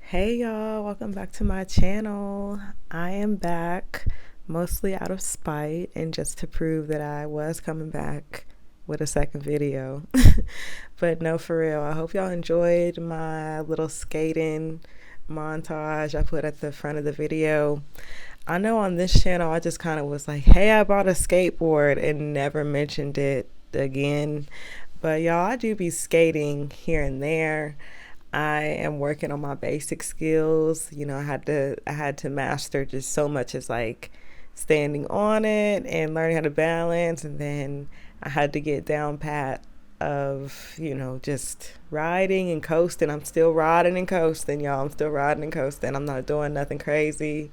Hey y'all, welcome back to my channel. I am back mostly out of spite and just to prove that I was coming back with a second video. But no, for real, I hope y'all enjoyed my little skating montage I put at the front of the video. I know on this channel I just kind of was like, hey, I bought a skateboard and never mentioned it again. But y'all, I do be skating here and there. I am working on my basic skills. I had to master just so much as like standing on it and learning how to balance, and then I had to get down pat of, just riding and coasting. I'm still riding and coasting, y'all. I'm still riding and coasting. I'm not doing nothing crazy.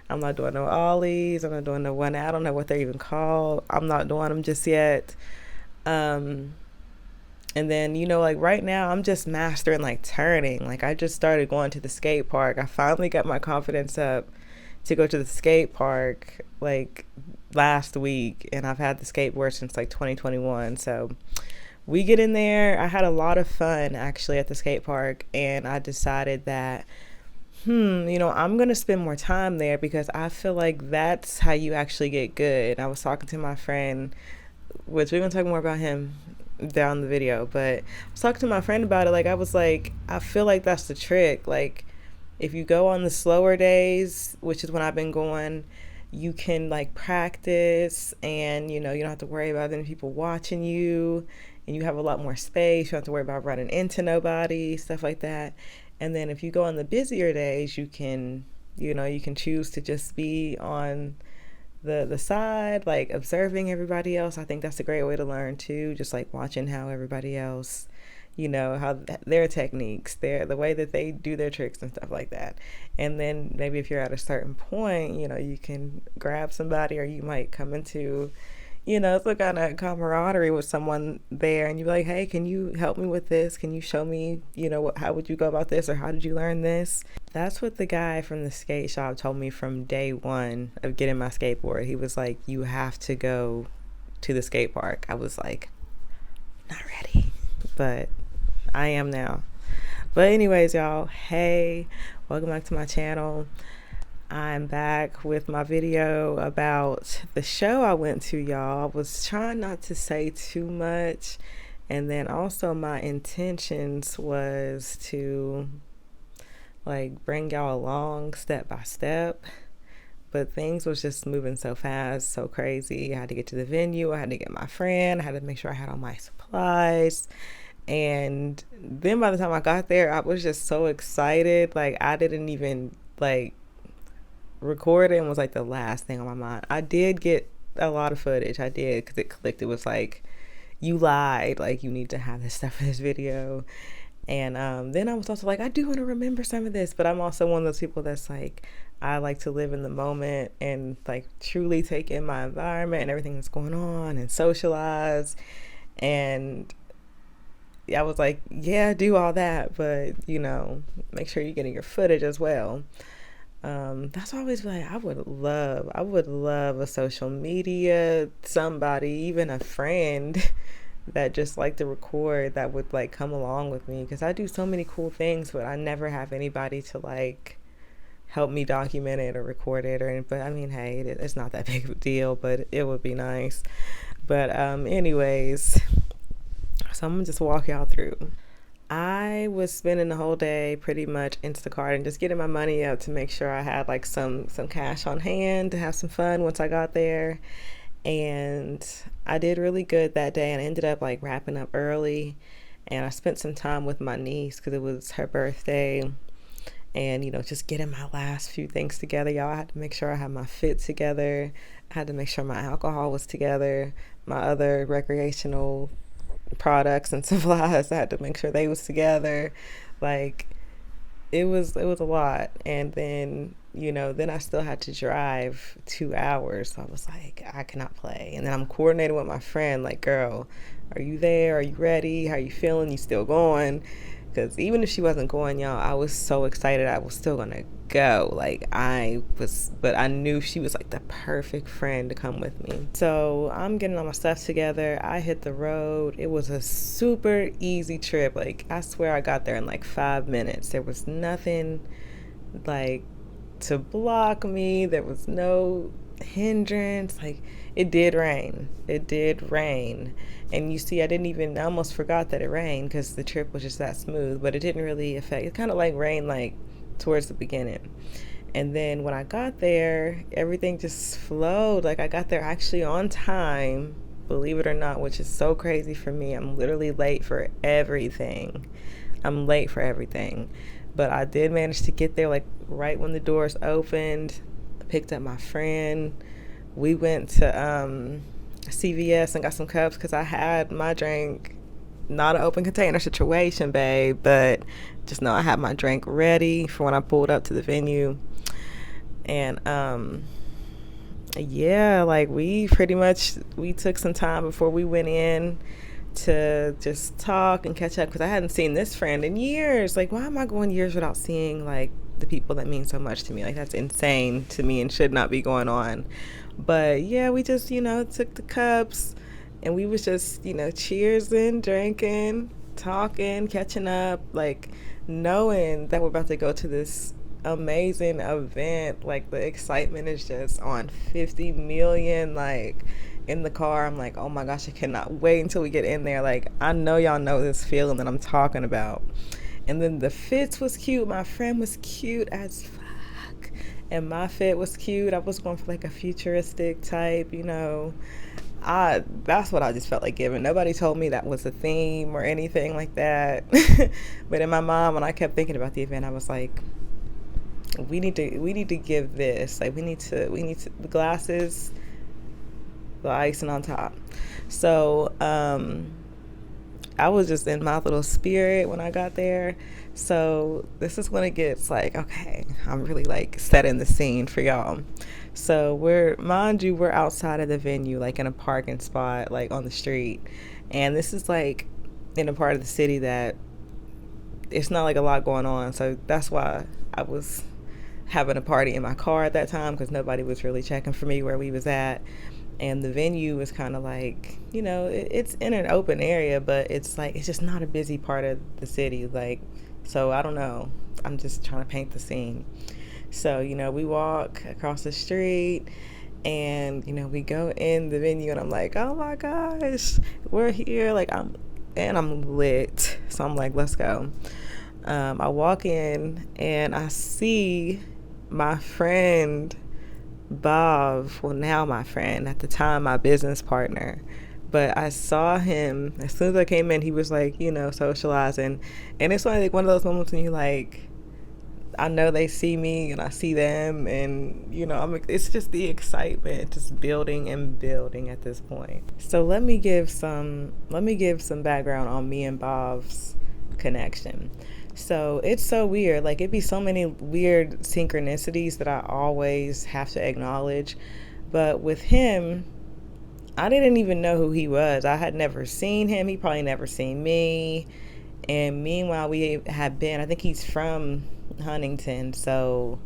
I'm not doing no ollies. I'm not doing no one. I don't know what they're even called. I'm not doing them just yet. Um, and then, like right now, I'm just mastering like turning. Like I just started going to the skate park. I finally got my confidence up to go to the skate park like last week. And I've had the skateboard since like 2021. So we get in there. I had a lot of fun actually at the skate park. And I decided that, I'm going to spend more time there because I feel like that's how you actually get good. I was talking to my friend, which we're going to talk more about him down the video, but I was talking to my friend about it. Like, I was like, I feel like that's the trick. Like, if you go on the slower days, which is when I've been going, you can like practice and, you don't have to worry about any people watching you, and you have a lot more space. You don't have to worry about running into nobody, stuff like that. And then if you go on the busier days, you can choose to just be on the side, like observing everybody else. I think that's a great way to learn too, just like watching how everybody else, how their techniques, the way that they do their tricks and stuff like that. And then maybe if you're at a certain point, you can grab somebody, or you might come into, some kind of camaraderie with someone there, and you're like, hey, can you help me with this? Can you show me, how would you go about this, or how did you learn this? That's what the guy from the skate shop told me from day one of getting my skateboard. He was like, you have to go to the skate park. I was like, not ready, but I am now. But anyways, y'all, hey, welcome back to my channel. I'm back with my video about the show I went to, y'all. I was trying not to say too much, and then also my intentions was to like bring y'all along step by step, but things was just moving so fast, so crazy. I had to get to the venue, I had to get my friend, I had to make sure I had all my supplies. And then by the time I got there, I was just so excited. Like I didn't even like recording was like the last thing on my mind. I did get a lot of footage. I did, because it clicked. It was like, you lied. Like, you need to have this stuff for this video. And then I was also like, I do want to remember some of this, but I'm also one of those people that's like, I like to live in the moment and like truly take in my environment and everything that's going on and socialize. And I was like, yeah, do all that, but make sure you're getting your footage as well. That's always like, I would love a social media somebody, even a friend that just like to record, that would like come along with me, because I do so many cool things, but I never have anybody to like help me document it or record it, or but I mean, hey, it's not that big of a deal, but it would be nice. But anyways, so I'm gonna just walk y'all through. I was spending the whole day pretty much Instacart and just getting my money up to make sure I had like some cash on hand to have some fun once I got there. And I did really good that day, and I ended up like wrapping up early. And I spent some time with my niece because it was her birthday, and just getting my last few things together, y'all. I had to make sure I had my fit together. I had to make sure my alcohol was together, my other recreational products and supplies. I had to make sure they was together. Like it was a lot. And then then I still had to drive 2 hours, so I was like, I cannot play. And then I'm coordinating with my friend, like, girl, are you there? Are you ready? How are you feeling? You still going? Because even if she wasn't going, y'all, I was so excited I was still gonna go. Like, but I knew she was like the perfect friend to come with me. So I'm getting all my stuff together. I hit the road. It was a super easy trip. Like, I swear I got there in like 5 minutes. There was nothing like to block me. There was no hindrance. Like, it did rain. It did rain. And you see, I almost forgot that it rained because the trip was just that smooth, but it didn't really affect. It kind of like rained like towards the beginning. And then when I got there, everything just flowed. Like, I got there actually on time, believe it or not, which is so crazy for me. I'm literally late for everything. I'm late for everything. But I did manage to get there like right when the doors opened. I picked up my friend. We went to CVS and got some cups because I had my drink, not an open container situation, babe, but just know I had my drink ready for when I pulled up to the venue. And yeah, like we took some time before we went in to just talk and catch up because I hadn't seen this friend in years. Like, why am I going years without seeing like the people that mean so much to me? Like, that's insane to me and should not be going on. But yeah, we just, took the cups and we was just, cheersing, drinking, talking, catching up, like knowing that we're about to go to this amazing event. Like, the excitement is just on 50 million. Like, in the car, I'm like, oh my gosh, I cannot wait until we get in there. Like, I know y'all know this feeling that I'm talking about. And then the fits was cute. My friend was cute as fuck. And my fit was cute. I was going for like a futuristic type, that's what I just felt like giving. Nobody told me that was a theme or anything like that. But in my mind, when I kept thinking about the event, I was like, we need to give this. Like, we need to the glasses, the icing on top. So I was just in my little spirit when I got there. So this is when it gets like, okay, I'm really like setting the scene for y'all. So we're outside of the venue, like in a parking spot, like on the street. And this is like in a part of the city that it's not like a lot going on. So that's why I was having a party in my car at that time, because nobody was really checking for me where we was at. And the venue was kind of like, it's in an open area, but it's like, it's just not a busy part of the city. Like, so I don't know. I'm just trying to paint the scene. So, we walk across the street and, we go in the venue and I'm like, oh my gosh, we're here. Like, I'm lit. So I'm like, let's go. I walk in and I see my friend Bob, well, now my friend, at the time my business partner. But I saw him as soon as I came in. He was like, socializing, and it's like one of those moments when you like, I know they see me and I see them, and it's just the excitement just building and building at this point. So let me give some background on me and Bob's connection. So it's so weird. Like, it'd be so many weird synchronicities that I always have to acknowledge. But with him, I didn't even know who he was. I had never seen him. He probably never seen me. And meanwhile, we had been, I think he's from Huntington. So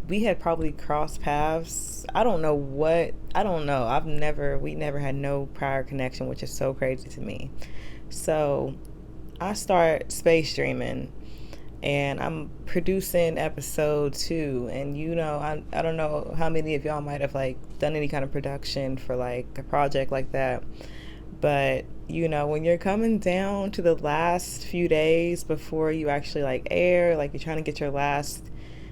we had probably crossed paths. We never had no prior connection, which is so crazy to me. So I start space streaming. And I'm producing episode 2, and I don't know how many of y'all might have like done any kind of production for like a project like that, but when you're coming down to the last few days before you actually like air, like you're trying to get your last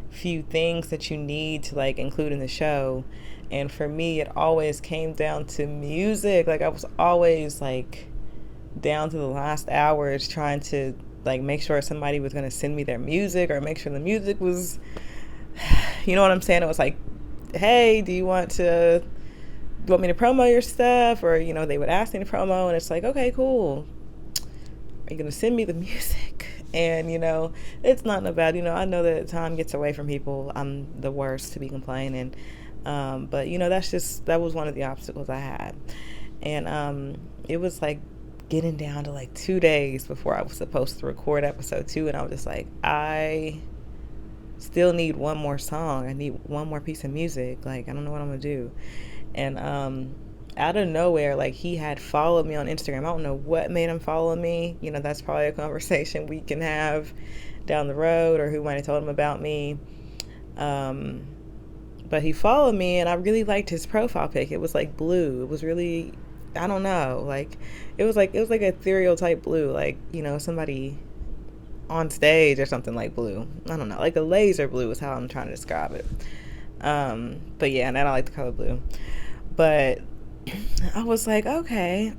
few things that you need to like include in the show. And for me, it always came down to music. Like, I was always like down to the last hours trying to like make sure somebody was going to send me their music, or make sure the music was, you know what I'm saying? It was like, hey, do you want me to promo your stuff? Or, they would ask me to promo, and it's like, okay, cool. Are you going to send me the music? And, it's not bad. I know that time gets away from people. I'm the worst to be complaining. But, that was one of the obstacles I had. And it was like getting down to like 2 days before I was supposed to record episode 2, and I was just like, I still need one more song. I need one more piece of music. Like, I don't know what I'm gonna do. And out of nowhere, like, he had followed me on Instagram. I don't know what made him follow me. You know, that's probably a conversation we can have down the road, or who might have told him about me. But he followed me, and I really liked his profile pic. It was like blue. It was really, I don't know, like it was like ethereal type blue, like, you know, somebody on stage or something, like blue. I don't know, like a laser blue is how I'm trying to describe it. But yeah, and I don't like the color blue. But I was like, okay.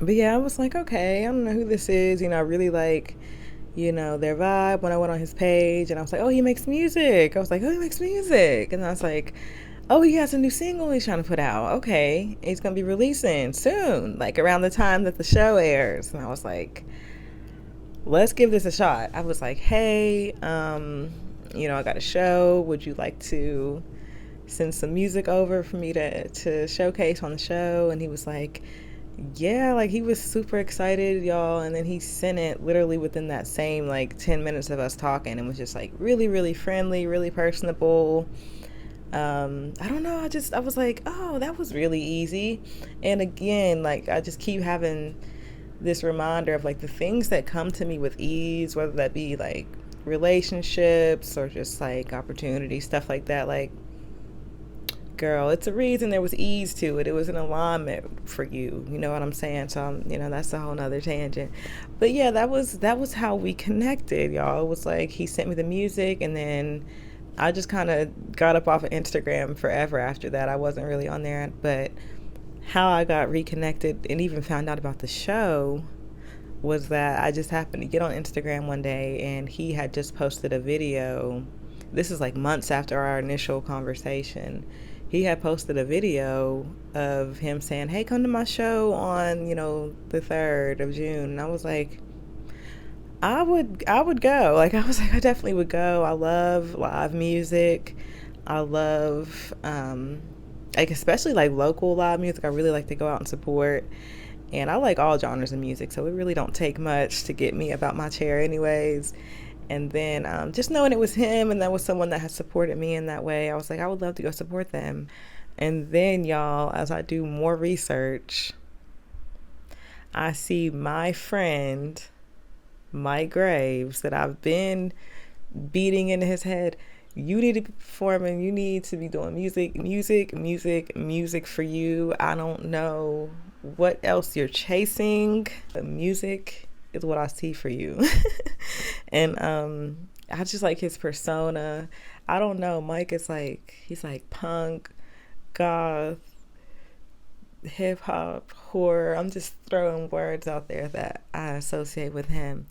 But yeah, I was like, okay, I don't know who this is. You know, I really like, you know, their vibe when I went on his page, and I was like, oh, he makes music. I was like, oh, he makes music. And I was like, oh, he has a new single he's trying to put out. Okay, he's going to be releasing soon, like around the time that the show airs. And I was like, let's give this a shot. I was like, hey, you know, I got a show. Would you like to send some music over for me to showcase on the show? And he was like, yeah, like he was super excited, y'all. And then he sent it literally within that same like 10 minutes of us talking, and was just like really, really friendly, really personable. I don't know, I was like, oh, that was really easy. And again, like, I just keep having this reminder of like the things that come to me with ease, whether that be like relationships or just like opportunities, stuff like that. Like, girl, it's a reason there was ease to it. It was an alignment for you. You know what I'm saying? So, you know, that's a whole nother tangent. But yeah, that was how we connected, y'all. It was like he sent me the music, and then I just kind of got up off of Instagram forever after that. I wasn't really on there. But how I got reconnected and even found out about the show was that I just happened to get on Instagram one day, and he had just posted a video. This is like months after our initial conversation. He had posted a video of him saying, hey, come to my show on, you know, the 3rd of June. And I was like, I would go. Like, I was like, I definitely would go. I love live music. I love like, especially like local live music. I really like to go out and support. And I like all genres of music, so it really don't take much to get me about my chair anyways. And then just knowing it was him, and that was someone that had supported me in that way, I was like, I would love to go support them. And then, y'all, as I do more research, I see my friend Mike Graves, that I've been beating into his head. You need to be performing. You need to be doing music for you. I don't know what else you're chasing. The music is what I see for you. And I just like his persona. I don't know. Mike is like, he's like punk, goth, hip hop, horror. I'm just throwing words out there that I associate with him.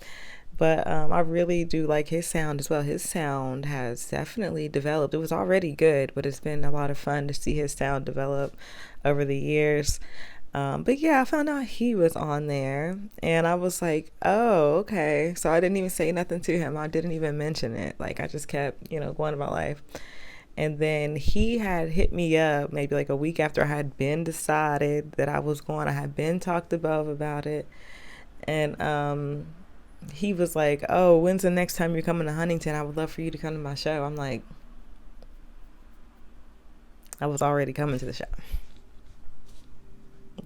But I really do like his sound as well. His sound has definitely developed. It was already good, but it's been a lot of fun to see his sound develop over the years. But yeah, I found out he was on there, and I was like, oh, okay. So I didn't even say nothing to him. I didn't even mention it. Like, I just kept, you know, going about life. And then he had hit me up maybe like a week after I had been decided that I was going. I had been talked above about it. And he was like, oh, when's the next time you're coming to Huntington? I would love for you to come to my show. I'm like, I was already coming to the show.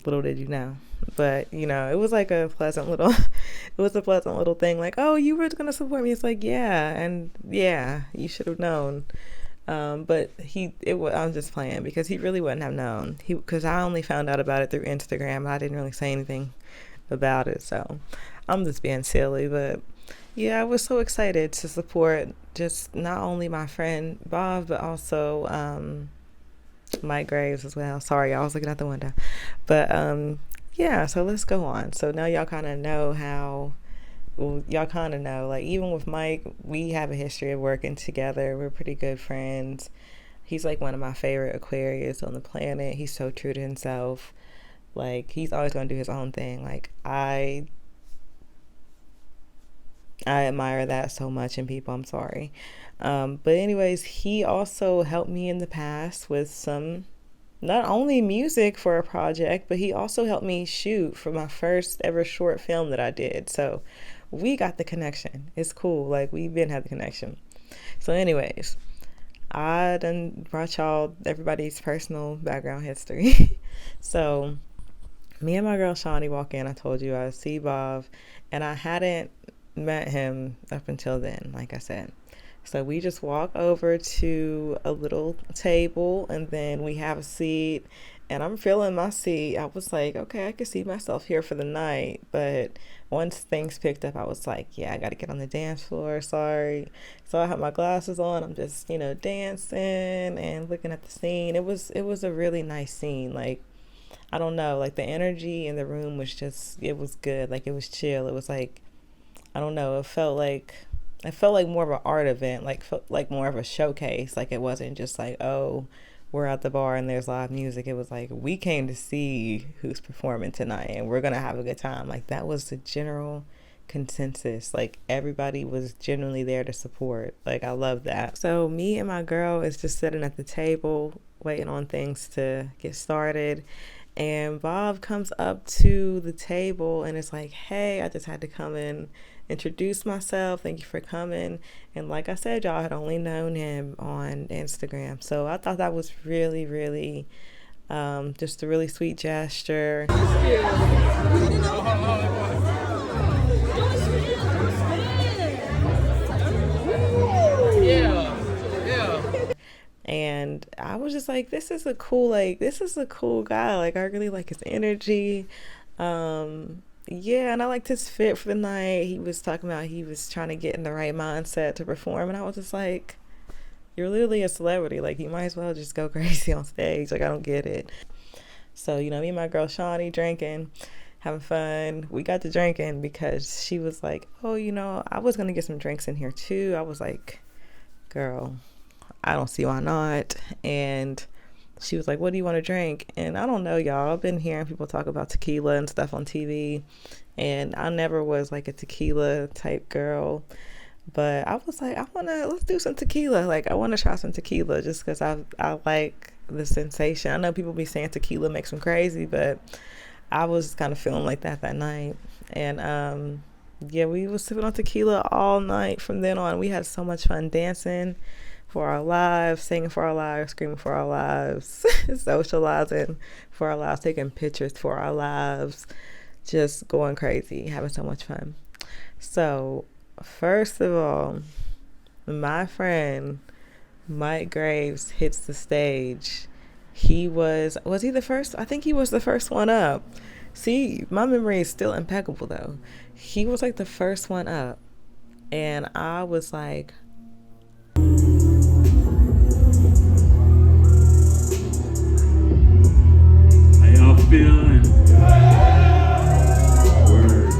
Little did you know. But, you know, it was like a pleasant little it was a pleasant little thing, like, oh, you were gonna support me. It's like, yeah, and yeah, you should have known. But I'm just playing, because he really wouldn't have known. Because I only found out about it through Instagram. I didn't really say anything about it, so I'm just being silly. But yeah, I was so excited to support just not only my friend Bob, but also Mike Graves as well. Sorry, I was looking out the window. But yeah, so let's go on. So now y'all kind of know how, well, y'all kind of know, like, even with Mike, we have a history of working together. We're pretty good friends. He's like one of my favorite Aquarius on the planet. He's so true to himself. Like, he's always going to do his own thing. Like, I admire that so much in people. I'm sorry. But anyways, he also helped me in the past with some not only music for a project, but he also helped me shoot for my first ever short film that I did. So we got the connection. It's cool. Like, we've been had the connection. So anyways, I done brought y'all everybody's personal background history. So me and my girl Shawnee walk in. I told you I see Bob, and I hadn't met him up until then, like I said. So we just walk over to a little table, and then we have a seat, and I'm feeling my seat. I was like, okay, I could see myself here for the night. But once things picked up, I was like, yeah, I got to get on the dance floor. Sorry. So I have my glasses on. I'm just, dancing and looking at the scene. It was a really nice scene. Like, I don't know, like the energy in the room was just, it was good. Like, it was chill. It was like, I don't know, it felt like more of an art event, like felt like more of a showcase. Like, it wasn't just like, oh, we're at the bar and there's live music. It was like, we came to see who's performing tonight and we're gonna have a good time. Like, that was the general consensus. Like, everybody was genuinely there to support. Like, I love that. So me and my girl is just sitting at the table waiting on things to get started, and Bob comes up to the table and it's like, hey, I just had to come in, introduce myself. Thank you for coming. And like I said, y'all had only known him on Instagram. So I thought that was really, really just a really sweet gesture. And I was just like, this is a cool guy. Like, I really like his energy. Yeah, and I liked his fit for the night. He was talking about he was trying to get in the right mindset to perform. And I was just like, you're literally a celebrity. Like, you might as well just go crazy on stage. Like, I don't get it. So, me and my girl Shawnee drinking, having fun. We got to drinking because she was like, oh, I was going to get some drinks in here too. I was like, girl, I don't see why not. And she was like, what do you want to drink? And I don't know, y'all. I've been hearing people talk about tequila and stuff on TV. And I never was like a tequila type girl. But I was like, let's do some tequila. Like, I want to try some tequila just because I like the sensation. I know people be saying tequila makes them crazy, but I was kind of feeling like that night. And yeah, we was sipping on tequila all night from then on. We had so much fun dancing for our lives, singing for our lives, screaming for our lives, socializing for our lives, taking pictures for our lives, just going crazy, having so much fun. So, first of all, my friend Mike Graves hits the stage. Was he the first? I think he was the first one up. See, my memory is still impeccable though. He was like the first one up, and I was like, feeling. Word.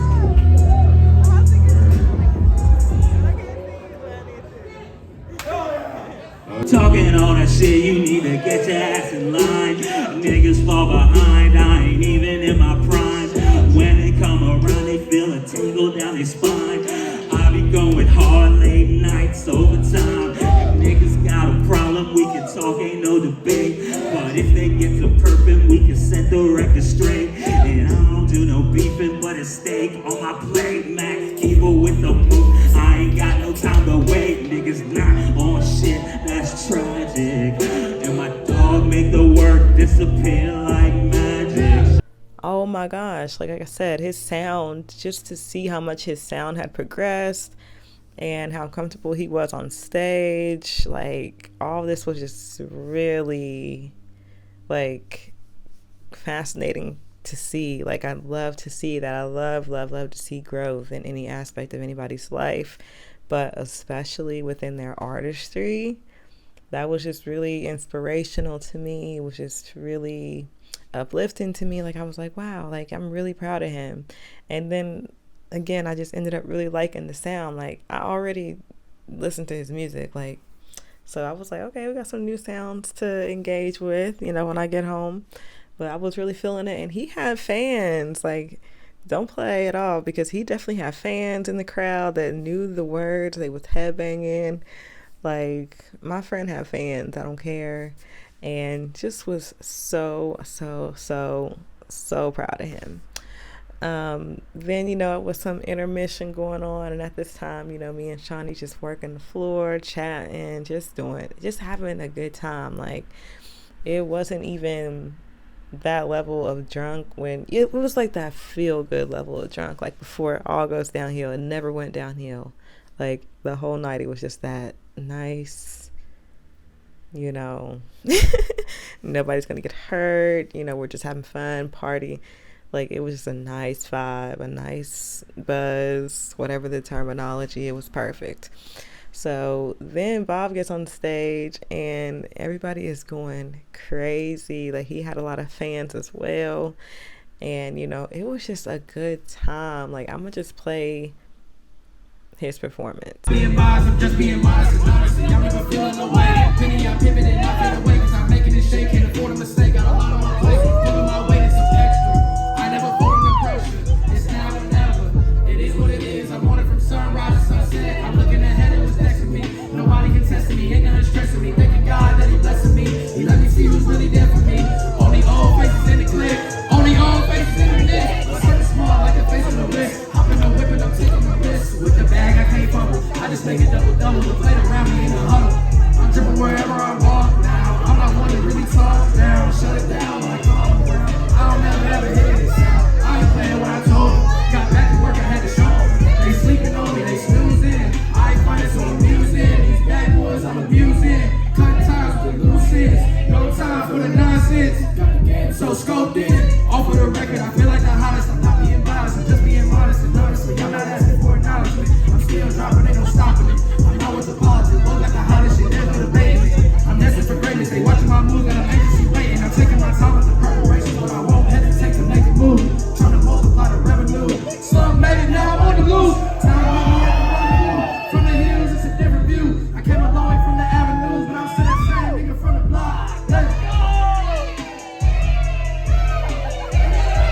Talking all that shit, you need to get your ass in line. Niggas fall behind, I ain't even in my prime. When they come around, they feel a tingle down their spine. I be going hard late nights overtime. If niggas got a problem, we can talk, ain't no debate. But if they get to perping, we can set the record straight. And I don't do no beefing, but a steak on my plate. Max Keeper with the boot, I ain't got no time to wait. Niggas not on shit, that's tragic. And my dog make the work disappear like magic. Oh my gosh, like I said, his sound, just to see how much his sound had progressed and how comfortable he was on stage, like all this was just really like fascinating to see. Like, I love to see that. I love to see growth in any aspect of anybody's life, but especially within their artistry. That was just really inspirational to me. It was just really uplifting to me. Like, I was like, wow, like I'm really proud of him. And then again, I just ended up really liking the sound. Like, I already listened to his music, like, so I was like, okay, we got some new sounds to engage with, when I get home. But I was really feeling it. And he had fans. Like, don't play at all, because he definitely had fans in the crowd that knew the words. They was headbanging. Like, my friend had fans. I don't care. and just was so proud of him. Then, it was some intermission going on, and at this time, me and Shawnee just working the floor, chatting, just having a good time. Like, it wasn't even that level of drunk when it was like that feel good level of drunk. Like, before it all goes downhill, it never went downhill. Like, the whole night, it was just that nice, nobody's gonna get hurt, we're just having fun, party. Like, it was just a nice vibe, a nice buzz, whatever the terminology, it was perfect. So then Bob gets on the stage and everybody is going crazy. Like, he had a lot of fans as well. And, it was just a good time. Like, I'm going to just play his performance. Being modest, I'm just being modest. Honestly, I'm never feeling the way. Penny, I'm pivoting, I fade away because I'm making it shake. Can't afford a mistake, got a lot on my plate. Pulling my weight is some extra. I never fall under pressure. It's now or never. It is what it is. I'm on it from sunrise to sunset. I'm looking ahead, it was next to me. Nobody can test me, ain't nothing stressing me. Thanking God that He blessing me. He let me see who's really there for me. Only old faces in the clip. Only old faces in the net. But something small like the face on the wrist. Hopping the whip and I'm taking my risks. With the bag, I can't fumble. I just make it double. The plate around me in the huddle. I'm dripping wherever I walk now. I'm not one to really talk down. Shut it down like calm down. I don't ever hear this sound. I ain't playing what I told them. Got back to work, I had to show them. They sleeping on me, they snoozing. I ain't finding so amusing. These bad boys I'm abusing. Cut ties with loose ends. No time for the nonsense. Got the game so scoped in. Off of the record, I feel like the hottest. I'm not being biased, I'm just being modest. And honestly, I'm not asking for acknowledgement. I'm still dropping, ain't no stopping it. I'm not with the politics, both got the hottest shit, there's no debating it. I'm destined for greatness, they watching my moves, got I'm anxiously waiting. I'm taking my time with the preparation, but I won't hesitate to make a move. Trying to multiply the revenue. Some made it, now I'm on the loose. Time to meet me at the rendezvous. From the hills, it's a different view. I came a long way from the avenues, but I'm still that same nigga from the block. Let's go!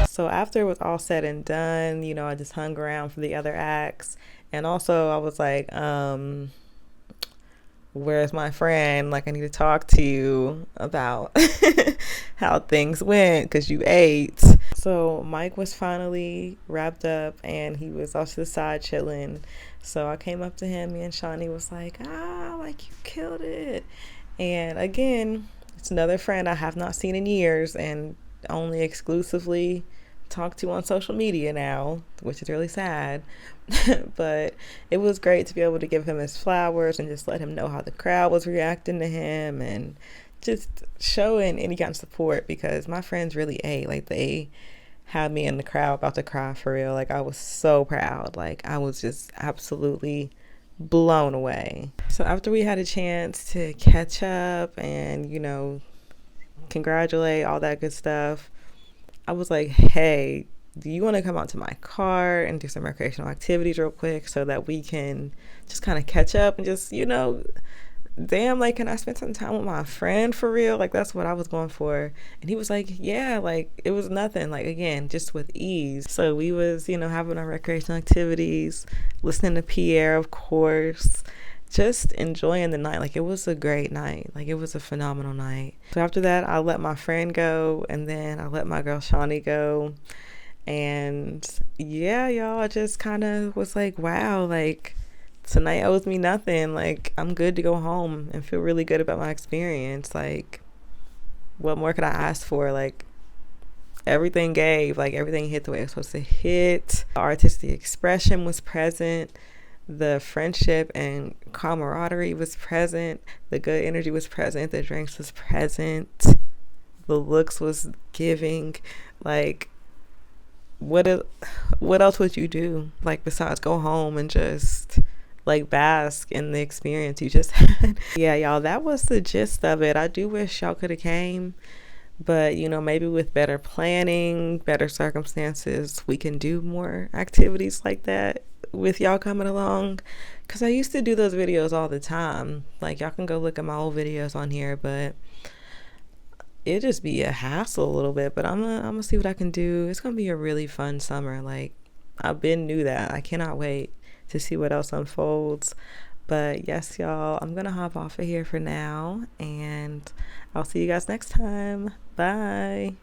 So after it was all said and done, I just hung around for the other acts. And also I was like, where's my friend? Like, I need to talk to you about how things went because you ate. So Mike was finally wrapped up and he was off to the side chilling. So I came up to him, me and Shawnee was like, like, you killed it. And again, it's another friend I have not seen in years and only exclusively talk to on social media now, which is really sad. But it was great to be able to give him his flowers and just let him know how the crowd was reacting to him and just showing any kind of support, because my friends really ate. Like, they had me in the crowd about to cry for real. Like, I was so proud. Like, I was just absolutely blown away. So after we had a chance to catch up and congratulate, all that good stuff, I was like, hey, do you want to come out to my car and do some recreational activities real quick so that we can just kind of catch up and just, damn, like, can I spend some time with my friend for real? Like, that's what I was going for. And he was like, yeah, like, it was nothing. Like, again, just with ease. So we was, having our recreational activities, listening to Pierre, of course, just enjoying the night. Like, it was a great night. Like, it was a phenomenal night. So after that, I let my friend go, and then I let my girl Shawnee go. And yeah, y'all, I just kind of was like, wow, like, tonight owes me nothing. Like, I'm good to go home and feel really good about my experience. Like, what more could I ask for? Like, everything gave. Like, everything hit the way it was supposed to hit. The artistic expression was present. The friendship and camaraderie was present. The good energy was present. The drinks was present. The looks was giving. Like, what else would you do, like, besides go home and just, like, bask in the experience you just had? Yeah, y'all, that was the gist of it. I do wish y'all could have came, but maybe with better planning, better circumstances, we can do more activities like that with y'all coming along, because I used to do those videos all the time. Like, y'all can go look at my old videos on here, but it just be a hassle a little bit. But I'm gonna see what I can do. It's gonna be a really fun summer. Like, I've been knew that. I cannot wait to see what else unfolds. But yes, y'all, I'm gonna hop off of here for now, and I'll see you guys next time. Bye.